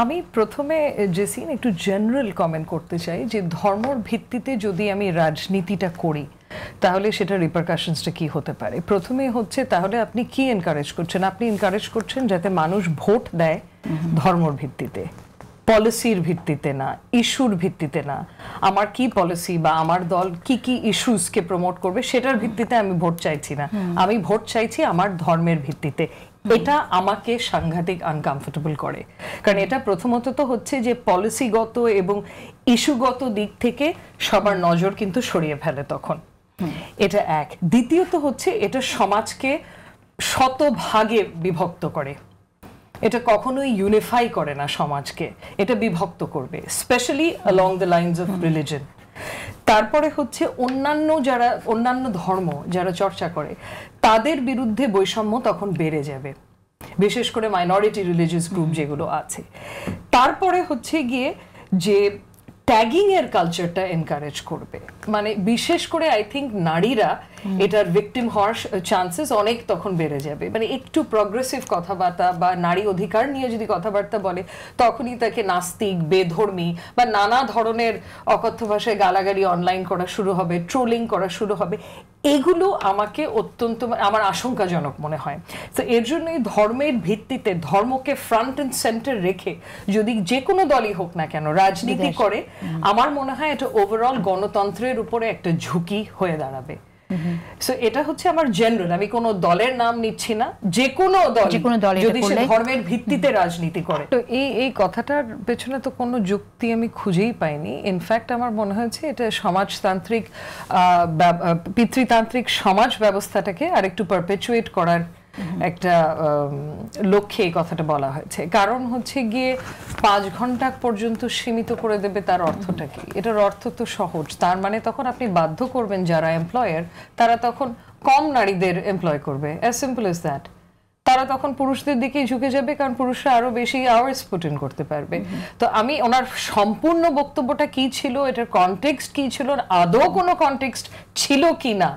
আমি প্রথমে জেসিন একটু জেনারেল কমেন্ট করতে চাই যে ধর্মর ভিত্তিতে যদি আমি রাজনীতিটা করি তাহলে সেটা রিপারকাশনসটা কি হতে পারে। প্রথমে হচ্ছে তাহলে আপনি কি এনকারেজ করছেন? আপনি এনকারেজ করছেন যাতে মানুষ ভোট দেয় ধর্মর ভিত্তিতে, পলিসির ভিত্তিতে না, ইস্যুর ভিত্তিতে না। আমার কি পলিসি বা আমার দল কি কি ইস্যুসকে প্রমোট করবে সেটার ভিত্তিতে আমি ভোট চাইছি না, আমি ভোট চাইছি আমার ধর্মের ভিত্তিতে। এটা আমাকে সাংঘাতিক আনকমফোর্টেবল করে, কারণ এটা প্রথমত তো হচ্ছে যে পলিসিগত এবং ইস্যুগত দিক থেকে সবার নজর কিন্তু সরিয়ে ফেলে তখন, এটা এক। দ্বিতীয়ত হচ্ছে এটা সমাজকে শতভাগে বিভক্ত করে, এটা কখনোই ইউনিফাই করে না সমাজকে, এটা বিভক্ত করবে, specially along the lines of religion. তারপরে হচ্ছে অন্যান্য ধর্ম যারা চর্চা করে তাদের বিরুদ্ধে বৈষম্য তখন বেড়ে যাবে, বিশেষ করে মাইনরিটি রিলিজিয়াস গ্রুপ যেগুলো আছে। তারপরে হচ্ছে গিয়ে যে ট্যাগিং এর কালচারটা এনকারেজ করবে, মানে বিশেষ করে আই থিঙ্ক নারীরা এটার ভিকটিম হওয়ার চান্সেস অনেক তখন বেড়ে যাবে। মানে একটু প্রগ্রেসিভ কথাবার্তা বা নারী অধিকার নিয়ে যদি কথাবার্তা বলে তখনই তাকে নাস্তিক, বেধর্মী বা নানা ধরনের অকথ্য ভাষায় গালাগালি অনলাইন করা শুরু হবে, ট্রোলিং করা শুরু হবে। এগুলো আমাকে অত্যন্ত আমার আশঙ্কাজনক মনে হয়। তো এর জন্যই ধর্মের ভিত্তিতে, ধর্মকে ফ্রন্ট এন্ড সেন্টার রেখে যদি যে কোনো দলই হোক না কেন রাজনীতি করে, আমার মনে হয় এটা ওভারঅল গণতন্ত্রের উপরে একটা ঝুঁকি হয়ে দাঁড়াবে। সো এটা হচ্ছে আমার জেনারেল, আমি কোনো দলের নাম নিচ্ছি না, যে কোনো দল যদি সে ধর্মের ভিত্তিতে রাজনীতি করে। তো এই কথাটার পেছনে তো কোনো যুক্তি আমি খুঁজেই পাইনি। ইনফ্যাক্ট আমার মনে হয়েছে এটা সমাজতান্ত্রিক পিতৃতান্ত্রিক সমাজ ব্যবস্থাটাকে আরেকটু পারপেচুয়েট করার একটা লক্ষ্যে এই কথাটা বলা হয়েছে। কারণ হচ্ছে গিয়ে 5 ঘন্টা পর্যন্ত সীমিত করে দেবে, তার অর্থটা কি? এটার অর্থ তো সহজ, তার মানে তখন আপনি বাধ্য করবেন যারা এমপ্লয়ার তারা তখন কম নারীদের এমপ্লয় করবে, অ্যাজ সিম্পল এজ দ্যাট। তারা তখন পুরুষদের দিকেই ঝুঁকে যাবে, কারণ পুরুষরা আরো বেশি আওয়ার্স পুট ইন করতে পারবে। তো আমি ওনার সম্পূর্ণ বক্তব্যটা কি ছিল, এটার কনটেক্সট কি ছিল, আদৌ কোনো কনটেক্সট ছিল কি না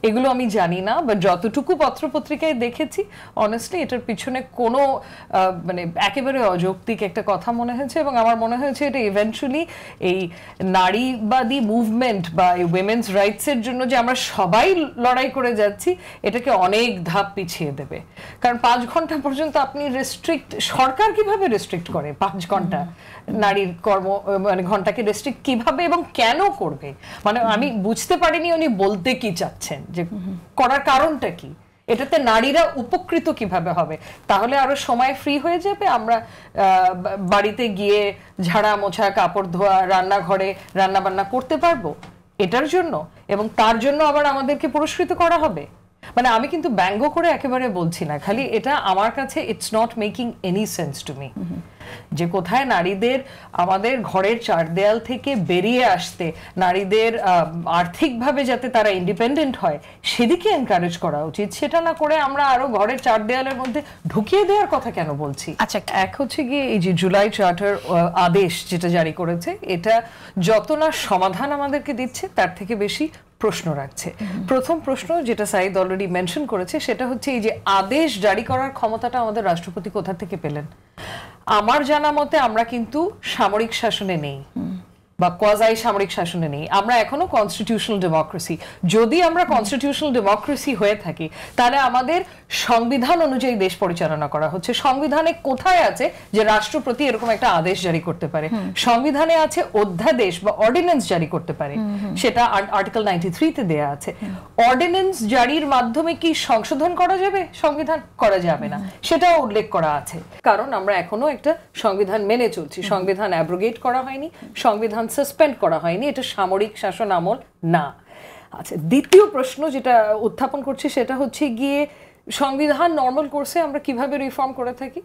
এগুলো আমি জানি না, বা যতটুকু পত্রপত্রিকায় দেখেছি অনেস্টলি এটার পিছনে কোনো মানে একেবারে অযৌক্তিক একটা কথা মনে হয়েছে। এবং আমার মনে হয়েছে এটা ইভেন্চুয়ালি এই নারীবাদী মুভমেন্ট বা এই উইমেন্স রাইটসের জন্য যে আমরা সবাই লড়াই করে যাচ্ছি এটাকে অনেক ধাপ পিছিয়ে দেবে। কারণ 5 ঘন্টা পর্যন্ত আপনি রেস্ট্রিক্ট, সরকার কিভাবে রেস্ট্রিক্ট করে 5 ঘন্টা নারীর মানে ঘন্টাকে রেস্ট্রিক্ট কিভাবে এবং কেন করবে? মানে আমি বুঝতে পারিনি উনি বলতে কি চাচ্ছেন, যে করার কারণটা কি, এটাতে নারীরা উপকৃত কিভাবে হবে? তাহলে আরো সময় ফ্রি হয়ে যাবে, আমরা বাড়িতে গিয়ে ঝাড়া মোছা, কাপড় ধোয়া, রান্নাঘরে রান্না বান্না করতে পারবো এটার জন্য, এবং তার জন্য আবার আমাদেরকে পুরস্কৃত করা হবে। মানে আমি কিন্তু ব্যঙ্গ করে একেবারে বলছি না, খালি এটা আমার কাছে it's not making any sense to me, যে কোথায় নারীদের আমাদের ঘরের চার দেয়াল থেকে বেরিয়ে আসতে, নারীদের আর্থিকভাবে যাতে তারা ইন্ডিপেন্ডেন্ট হয় সেদিকে এনকারেজ করা উচিত, সেটা না করে আমরা আরো ঘরের চার দেয়ালের মধ্যে ঢুকিয়ে দেওয়ার কথা কেন বলছি? আচ্ছা, এক হচ্ছে গিয়ে এই যে জুলাই চার্টার আদেশ যেটা জারি করেছে, এটা যত না সমাধান আমাদেরকে দিচ্ছে তার থেকে বেশি প্রশ্ন রাখছে। প্রথম প্রশ্ন যেটা সাইদ অলরেডি মেনশন করেছে সেটা হচ্ছে এই যে আদেশ জারি করার ক্ষমতাটা আমাদের রাষ্ট্রপতি কোথা থেকে পেলেন? আমার জানা মতে আমরা কিন্তু সামরিক শাসনে নেই বা কোয়াজাই সামরিক শাসনে নেই, আমরা এখনো কনস্টিটিউশনাল ডেমোক্রেসি। যদি আমরা কনস্টিটিউশনাল ডেমোক্রেসি হয়ে থাকি তাহলে আমাদের সংবিধান অনুযায়ী দেশ পরিচালনা করা হচ্ছে। সংবিধানে কোথায় আছে যে রাষ্ট্রপতি এরকম একটা আদেশ জারি করতে পারে? সংবিধানে আছে অধ্যাদেশ বা অর্ডিন্যান্স জারি করতে পারে, সেটা আর্টিকেল 93 তে দেয়া আছে। অর্ডিন্যান্স জারির মাধ্যমে কি সংশোধন করা যাবে? সংবিধান করা যাবে না, সেটাও উল্লেখ করা আছে। কারণ আমরা এখনো একটা সংবিধান মেনে চলছি, সংবিধান অ্যাব্রোগেট করা হয়নি, সংবিধান সাসপেন্ড করা হয়নি, এটা সামরিক শাসন আমল না। আচ্ছা, দ্বিতীয় প্রশ্ন যেটা উত্থাপন করছি সেটা হচ্ছে গিয়ে সংবিধান নর্মাল কোর্সে আমরা কিভাবে রিফর্ম করে থাকি?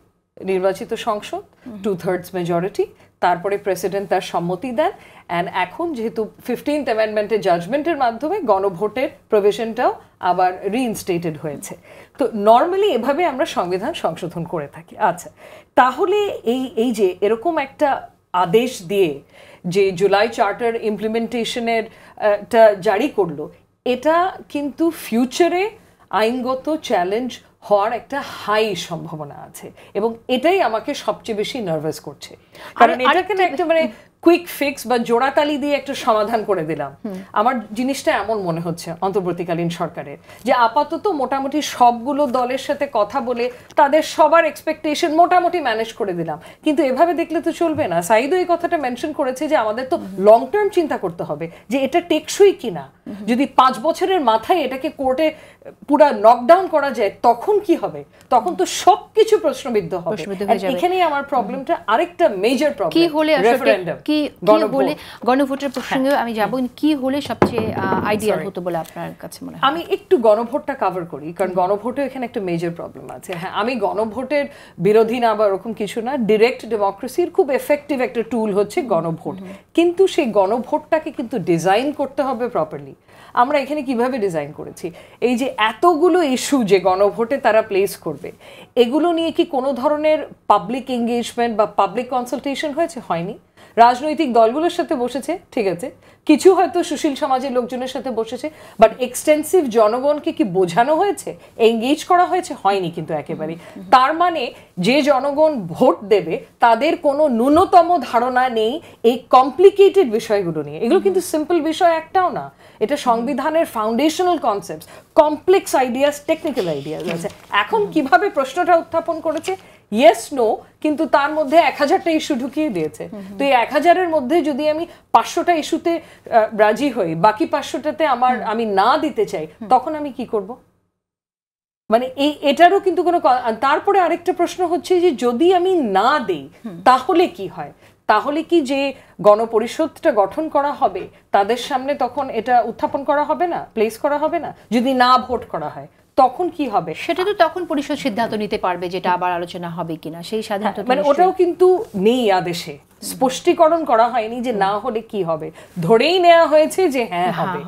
নির্বাচিত সংসদ, 2/3 মেজরিটি, তারপরে প্রেসিডেন্ট তার সম্মতি দেন, অ্যান্ড এখন যেহেতু 15th অ্যামেন্ডমেন্টের জাজমেন্টের মাধ্যমে গণভোটের প্রভিশনটাও আবার রিইনস্টেটেড হয়েছে। তো নর্মালি এভাবে আমরা সংবিধান সংশোধন করে থাকি। আচ্ছা, তাহলে এই যে এরকম একটা আদেশ দিয়ে যে জুলাই চার্টার ইমপ্লিমেন্টেশনের জারি করলো, এটা কিন্তু ফিউচারে আইনগত চ্যালেঞ্জ হওয়ার একটা হাই সম্ভাবনা আছে, এবং এটাই আমাকে সবচেয়ে বেশি নার্ভাস করছে। কারণ এটাকে না একটা মানে কুইক ফিক্স বা জোড়াতালি দিয়ে একটা সমাধান করে দিলাম, আমার জিনিসটা এমন মনে হচ্ছে অন্তর্বর্তীকালীন সরকারের, যে আপাতত মোটামুটি সবগুলো দলের সাথে কথা বলে তাদের সবার এক্সপেকটেশন মোটামুটি ম্যানেজ করে দিলাম। কিন্তু এভাবে দেখলে তো চলবে না। সাইদও এই কথাটা মেনশন করেছে যে আমাদের তো লং টার্ম চিন্তা করতে হবে যে এটা টেকসই কিনা। যদি 5 বছরের মাথায় এটাকে কোর্টে পুরো নকডাউন করা যায় তখন কি হবে? তখন তো সবকিছু প্রশ্নবিদ্ধ হবে। এখানেই আমার প্রবলেমটা, আরেকটা মেজর প্রবলেম কি হলে রেফারেন্ডাম, কি হলে গণভোটের প্রসঙ্গে আমি যাব, কি হলে সবচেয়ে আইডিয়াল হতো বলে আপনার কাছে মনে হয়? আমি একটু গণভোটটা কভার করি, কারণ গণভোটে এখানে একটা মেজর প্রবলেম আছে। হ্যাঁ, আমি গণভোটের বিরোধী না বা ওরকম কিছু না, ডিরেক্ট ডেমোক্রেসির খুব এফেক্টিভ একটা টুল হচ্ছে গণভোট, কিন্তু সেই গণভোটটাকে কিন্তু ডিজাইন করতে হবে প্রপারলি। আমরা এখানে কিভাবে ডিজাইন করেছি, এই যে এতগুলো ইস্যু যে গণভোটে তারা প্লেস করবে, এগুলো নিয়ে কি কোনো ধরনের পাবলিক এঙ্গেজমেন্ট বা পাবলিক কনসালটেশন হয়েছে? হয়নি। রাজনৈতিক দলগুলোর সাথে বসেছে, ঠিক আছে, কিছু হয়তো সুশীল সমাজের লোকজনের সাথে বসেছে, বাট এক্সটেন্সিভ জনগণকে কি বোঝানো হয়েছে, এঙ্গেজ করা হয়েছে? হয়নি কিন্তু একেবারেই। তার মানে যে জনগণ ভোট দেবে তাদের কোনো ন্যূনতম ধারণা নেই এই কমপ্লিকেটেড বিষয়গুলো নিয়ে। এগুলো কিন্তু সিম্পল বিষয় একটাও না, এটা সংবিধানের foundational concepts, complex ideas, technical ideas আছে। এখন কিভাবে প্রশ্নটা উত্থাপন করেছে, ইয়েস নো, কিন্তু তার মধ্যে 1000টা ইস্যু ঢুকিয়ে দিয়েছে। তো এই 1000-এর মধ্যে যদি আমি 500টা ইস্যুতে রাজি হই, বাকি 500টাতে আমি না দিতে চাই, তখন আমি কি করব? মানে এটারও কিন্তু কোনো। তারপরে আরেকটা প্রশ্ন হচ্ছে যে যদি আমি না দেই তাহলে কি হয়? তাহলে কি যে গণপরিষদটা গঠন করা হবে তাদের সামনে তখন এটা উত্থাপন করা হবে না, প্লেস করা হবে না? যদি না ভোট করা হয় তখন কি হবে? সেটা তো তখন পরিষদ সিদ্ধান্ত নিতে পারবে যেটা আবার আলোচনা হবে কিনা, সেই স্বাধীনতা মানে ওটাও কিন্তু নেই আদেশে, স্পষ্টীকরণ করা হয়নি যে না হলে কি হবে, ধরেই নেওয়া হয়েছে যে হ্যাঁ হবে।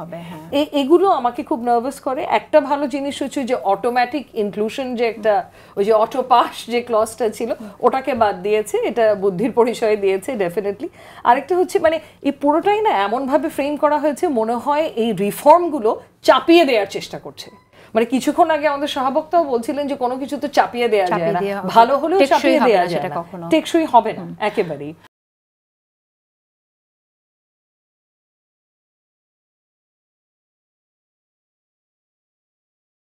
এগুলো আমাকে খুব নার্ভাস করে। একটা ভালো জিনিস হচ্ছে যে অটোমেটিক ইনক্লুশন, যে একটা ওই যে অটো পাস যে ক্লজটা ছিল ওটাকে বাদ দিয়েছে, এটা বুদ্ধির পরিচয় দিয়েছে ডেফিনেটলি। আরেকটা হচ্ছে মানে এই পুরোটাই না এমনভাবে ফ্রেম করা হয়েছে মনে হয় এই রিফর্মগুলো চাপিয়ে দেওয়ার চেষ্টা করছে। মানে কিছুক্ষণ আগে আমাদের সহবক্তাও বলছিলেন যে কোনো কিছু তো চাপিয়ে দেওয়া যায় না, ভালো হলেও চাপিয়ে দেওয়া যায় না, টেকসই হবে না একেবারেই।